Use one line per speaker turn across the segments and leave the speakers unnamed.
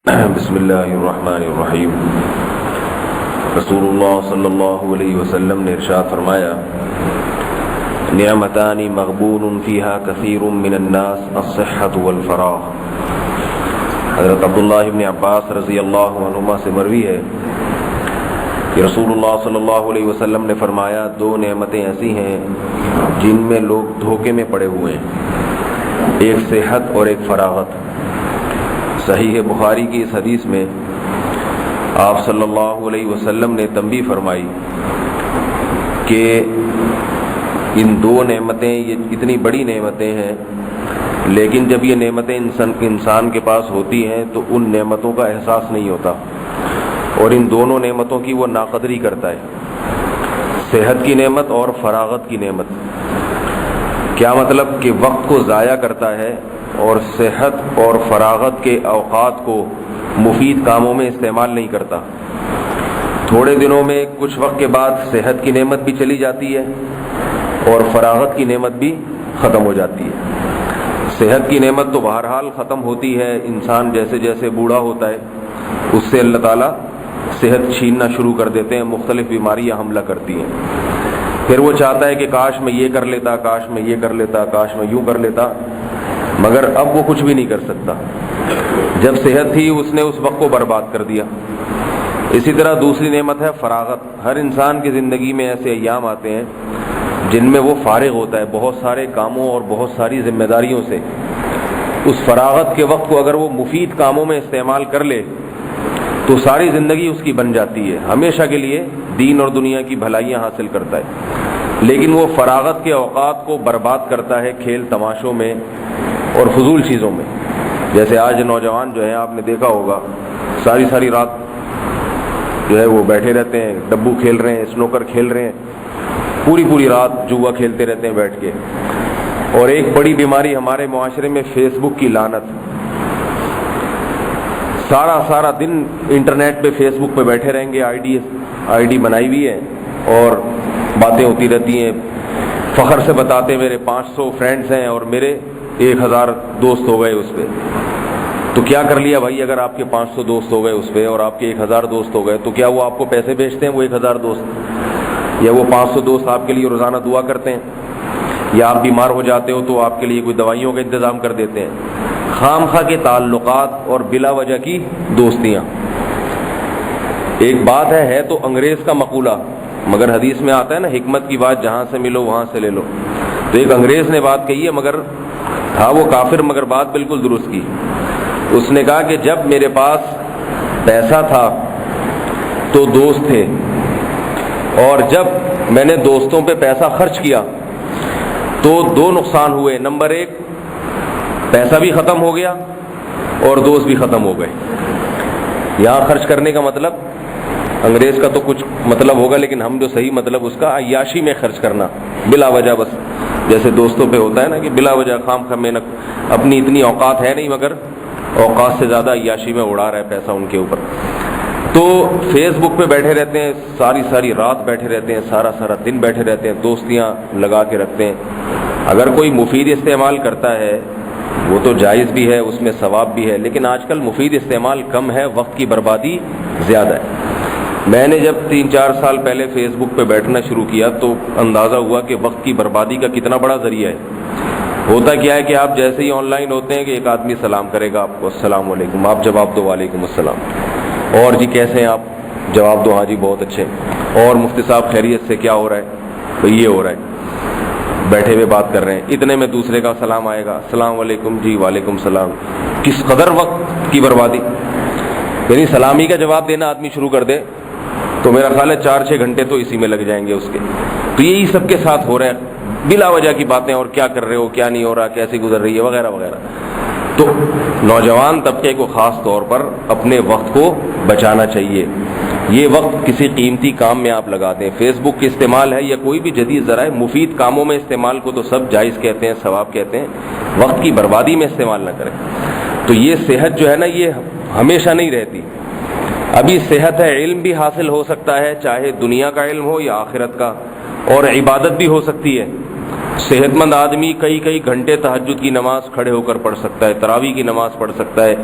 بسم اللہ الرحمن الرحیم۔ رسول اللہ صلی اللہ علیہ وسلم نے ارشاد فرمایا، نعمتان مغبون فیہا کثیر من الناس الصحۃ والفراغ۔ حضرت عبداللہ ابن عباس رضی اللہ عنہما سے مروی ہے کہ رسول اللہ صلی اللہ علیہ وسلم نے فرمایا، دو نعمتیں ایسی ہیں جن میں لوگ دھوکے میں پڑے ہوئے ہیں، ایک صحت اور ایک فراغت۔ صحیح بخاری کی اس حدیث میں آپ صلی اللہ علیہ وسلم نے تنبیہ فرمائی کہ ان دو نعمتیں یہ اتنی بڑی نعمتیں ہیں، لیکن جب یہ نعمتیں انسان کے پاس ہوتی ہیں تو ان نعمتوں کا احساس نہیں ہوتا اور ان دونوں نعمتوں کی وہ ناقدری کرتا ہے، صحت کی نعمت اور فراغت کی نعمت۔ کیا مطلب کہ وقت کو ضائع کرتا ہے اور صحت اور فراغت کے اوقات کو مفید کاموں میں استعمال نہیں کرتا۔ تھوڑے دنوں میں کچھ وقت کے بعد صحت کی نعمت بھی چلی جاتی ہے اور فراغت کی نعمت بھی ختم ہو جاتی ہے۔ صحت کی نعمت تو بہرحال ختم ہوتی ہے، انسان جیسے جیسے بوڑھا ہوتا ہے اس سے اللہ تعالیٰ صحت چھیننا شروع کر دیتے ہیں، مختلف بیماریاں حملہ کرتی ہیں۔ پھر وہ چاہتا ہے کہ کاش میں یہ کر لیتا، کاش میں یہ کر لیتا، کاش میں یوں کر لیتا، مگر اب وہ کچھ بھی نہیں کر سکتا۔ جب صحت تھی اس نے اس وقت کو برباد کر دیا۔ اسی طرح دوسری نعمت ہے فراغت۔ ہر انسان کی زندگی میں ایسے ایام آتے ہیں جن میں وہ فارغ ہوتا ہے بہت سارے کاموں اور بہت ساری ذمہ داریوں سے۔ اس فراغت کے وقت کو اگر وہ مفید کاموں میں استعمال کر لے تو ساری زندگی اس کی بن جاتی ہے، ہمیشہ کے لیے دین اور دنیا کی بھلائیاں حاصل کرتا ہے۔ لیکن وہ فراغت کے اوقات کو برباد کرتا ہے کھیل تماشوں میں اور فضول چیزوں میں۔ جیسے آج نوجوان جو ہیں، آپ نے دیکھا ہوگا، ساری رات جو ہے وہ بیٹھے رہتے ہیں، ڈبو کھیل رہے ہیں، اسنوکر کھیل رہے ہیں، پوری رات جوا کھیلتے رہتے ہیں بیٹھ کے۔ اور ایک بڑی بیماری ہمارے معاشرے میں فیس بک کی لعنت۔ سارا دن انٹرنیٹ پہ فیس بک پہ بیٹھے رہیں گے، آئی ڈی بنائی ہوئی ہے اور باتیں ہوتی رہتی ہیں، فخر سے بتاتے ہیں میرے 500 فرینڈز ہیں اور میرے 1000 دوست ہو گئے اس پہ۔ تو کیا کر لیا بھائی؟ اگر آپ کے 500 دوست ہو گئے اس پہ اور آپ کے 1000 دوست ہو گئے تو کیا وہ آپ کو پیسے بھیجتے ہیں وہ 1000 دوست؟ یا وہ 500 دوست آپ کے لیے روزانہ دعا کرتے ہیں؟ یا آپ بیمار ہو جاتے ہو تو آپ کے لیے کوئی دوائیوں کا انتظام کر دیتے ہیں؟ خام خواہ کے تعلقات اور بلا وجہ کی دوستیاں۔ ایک بات ہے تو انگریز کا مقولہ، مگر حدیث میں آتا ہے نا، حکمت کی بات جہاں سے ملو وہاں سے لے لو۔ تو ایک انگریز نے بات کہی ہے، مگر تھا وہ کافر، مگر بات بالکل درست کی۔ اس نے کہا کہ جب میرے پاس پیسہ تھا تو دوست تھے، اور جب میں نے دوستوں پہ پیسہ خرچ کیا تو دو نقصان ہوئے۔ نمبر 1، پیسہ بھی ختم ہو گیا اور دوست بھی ختم ہو گئے۔ یہاں خرچ کرنے کا مطلب انگریز کا تو کچھ مطلب ہوگا، لیکن ہم جو صحیح مطلب اس کا عیاشی میں خرچ کرنا بلا وجہ، بس جیسے دوستوں پہ ہوتا ہے نا کہ بلا وجہ خام خواہ میں اپنی اتنی اوقات ہے نہیں مگر اوقات سے زیادہ عیاشی میں اڑا رہا ہے پیسہ ان کے اوپر۔ تو فیس بک پہ بیٹھے رہتے ہیں، ساری رات بیٹھے رہتے ہیں، سارا دن بیٹھے رہتے ہیں، دوستیاں لگا کے رکھتے ہیں۔ اگر کوئی مفید استعمال کرتا ہے وہ تو جائز بھی ہے، اس میں ثواب بھی ہے، لیکن آج کل مفید استعمال کم ہے، وقت کی بربادی زیادہ ہے۔ میں نے جب 3-4 سال پہلے فیس بک پہ بیٹھنا شروع کیا تو اندازہ ہوا کہ وقت کی بربادی کا کتنا بڑا ذریعہ ہے۔ ہوتا کیا ہے کہ آپ جیسے ہی آن لائن ہوتے ہیں کہ ایک آدمی سلام کرے گا آپ کو، السلام علیکم، آپ جواب دو وعلیکم السلام، اور جی کیسے ہیں آپ، جواب دو ہاں جی بہت اچھے، اور مفتی صاحب خیریت سے، کیا ہو رہا ہے بھئی، یہ ہو رہا ہے، بیٹھے ہوئے بات کر رہے ہیں، اتنے میں دوسرے کا سلام آئے گا، السلام علیکم، جی وعلیکم السلام۔ کس قدر وقت کی بربادی! یعنی سلامی کا جواب دینا آدمی شروع کر دے تو میرا خیال ہے 4-6 گھنٹے تو اسی میں لگ جائیں گے اس کے۔ تو یہی سب کے ساتھ ہو رہا ہے، بلا وجہ کی باتیں، اور کیا کر رہے ہو، کیا نہیں ہو رہا، کیسی گزر رہی ہے، وغیرہ وغیرہ۔ تو نوجوان طبقے کو خاص طور پر اپنے وقت کو بچانا چاہیے۔ یہ وقت کسی قیمتی کام میں آپ لگا دیں۔ فیس بک کے استعمال ہے یا کوئی بھی جدید ذرائع، مفید کاموں میں استعمال کو تو سب جائز کہتے ہیں، ثواب کہتے ہیں، وقت کی بربادی میں استعمال نہ کریں۔ تو یہ صحت جو ہے نا، یہ ہمیشہ نہیں رہتی۔ ابھی صحت ہے، علم بھی حاصل ہو سکتا ہے، چاہے دنیا کا علم ہو یا آخرت کا، اور عبادت بھی ہو سکتی ہے۔ صحت مند آدمی کئی کئی گھنٹے تہجد کی نماز کھڑے ہو کر پڑھ سکتا ہے، تراویح کی نماز پڑھ سکتا ہے،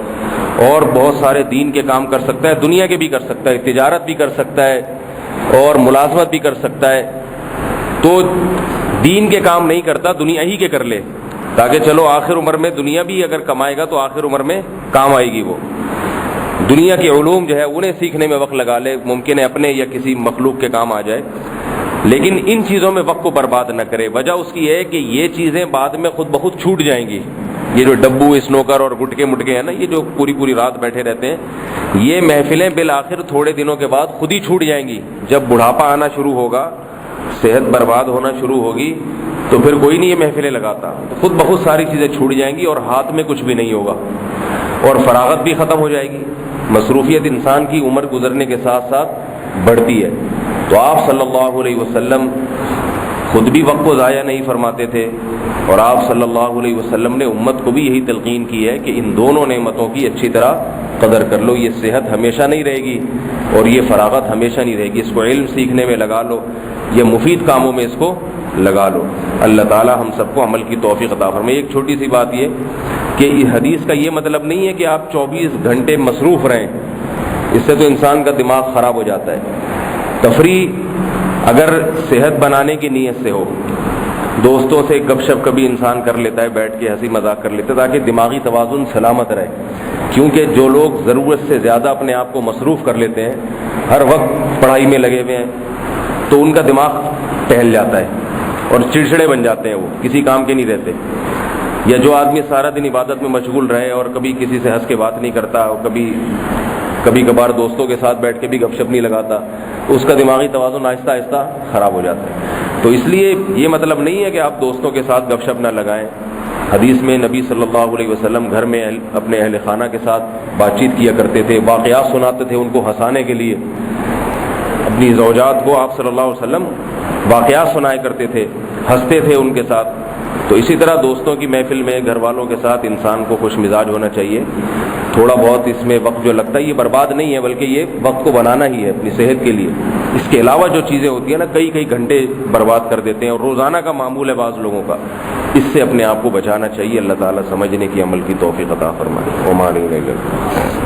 اور بہت سارے دین کے کام کر سکتا ہے، دنیا کے بھی کر سکتا ہے، تجارت بھی کر سکتا ہے اور ملازمت بھی کر سکتا ہے۔ تو دین کے کام نہیں کرتا، دنیا ہی کے کر لے، تاکہ چلو آخر عمر میں دنیا بھی اگر کمائے گا تو آخر عمر میں کام آئے گی۔ وہ دنیا کے علوم جو ہے انہیں سیکھنے میں وقت لگا لے، ممکن ہے اپنے یا کسی مخلوق کے کام آ جائے، لیکن ان چیزوں میں وقت کو برباد نہ کرے۔ وجہ اس کی ہے کہ یہ چیزیں بعد میں خود بخود چھوٹ جائیں گی۔ یہ جو ڈبو اسنوکر اور گٹکے مٹکے ہیں نا، یہ جو پوری پوری رات بیٹھے رہتے ہیں، یہ محفلیں بالآخر تھوڑے دنوں کے بعد خود ہی چھوٹ جائیں گی۔ جب بڑھاپا آنا شروع ہوگا، صحت برباد ہونا شروع ہوگی، تو پھر کوئی نہیں یہ محفلیں لگاتا، خود بہت ساری چیزیں چھوٹ جائیں گی اور ہاتھ میں کچھ بھی نہیں ہوگا، اور فراغت بھی ختم ہو جائے گی۔ مصروفیت انسان کی عمر گزرنے کے ساتھ ساتھ بڑھتی ہے۔ تو آپ صلی اللہ علیہ وسلم خود بھی وقت کو ضائع نہیں فرماتے تھے، اور آپ صلی اللہ علیہ وسلم نے امت کو بھی یہی تلقین کی ہے کہ ان دونوں نعمتوں کی اچھی طرح قدر کر لو۔ یہ صحت ہمیشہ نہیں رہے گی اور یہ فراغت ہمیشہ نہیں رہے گی۔ اس کو علم سیکھنے میں لگا لو، یہ مفید کاموں میں اس کو لگا لو۔ اللہ تعالی ہم سب کو عمل کی توفیق عطا فرمائے۔ ایک چھوٹی سی بات یہ کہ اس حدیث کا یہ مطلب نہیں ہے کہ آپ 24 گھنٹے مصروف رہیں، اس سے تو انسان کا دماغ خراب ہو جاتا ہے۔ تفریح اگر صحت بنانے کی نیت سے ہو، دوستوں سے گپ شپ کبھی انسان کر لیتا ہے، بیٹھ کے ہنسی مذاق کر لیتا ہے تاکہ دماغی توازن سلامت رہے، کیونکہ جو لوگ ضرورت سے زیادہ اپنے آپ کو مصروف کر لیتے ہیں، ہر وقت پڑھائی میں لگے ہوئے ہیں، تو ان کا دماغ ٹہل جاتا ہے اور چڑچڑے بن جاتے ہیں، وہ کسی کام کے نہیں رہتے۔ یا جو آدمی سارا دن عبادت میں مشغول رہے اور کبھی کسی سے ہنس کے بات نہیں کرتا، اور کبھی کبھار دوستوں کے ساتھ بیٹھ کے بھی گپ شپ نہیں لگاتا، اس کا دماغی توازن آہستہ آہستہ خراب ہو جاتا ہے۔ تو اس لیے یہ مطلب نہیں ہے کہ آپ دوستوں کے ساتھ گپ شپ نہ لگائیں۔ حدیث میں نبی صلی اللہ علیہ وسلم گھر میں اپنے اہل خانہ کے ساتھ بات چیت کیا کرتے تھے، واقعات سناتے تھے ان کو ہنسانے کے لیے۔ اپنی زوجات کو آپ صلی اللہ علیہ وسلم واقعات سنایا کرتے تھے، ہنستے تھے ان کے ساتھ۔ تو اسی طرح دوستوں کی محفل میں گھر والوں کے ساتھ انسان کو خوش مزاج ہونا چاہیے۔ تھوڑا بہت اس میں وقت جو لگتا ہے یہ برباد نہیں ہے، بلکہ یہ وقت کو بنانا ہی ہے اپنی صحت کے لیے۔ اس کے علاوہ جو چیزیں ہوتی ہیں نا، کئی کئی گھنٹے برباد کر دیتے ہیں، اور روزانہ کا معمول ہے بعض لوگوں کا، اس سے اپنے آپ کو بچانا چاہیے۔ اللہ تعالیٰ سمجھنے کی، عمل کی توفیق عطا فرمائے۔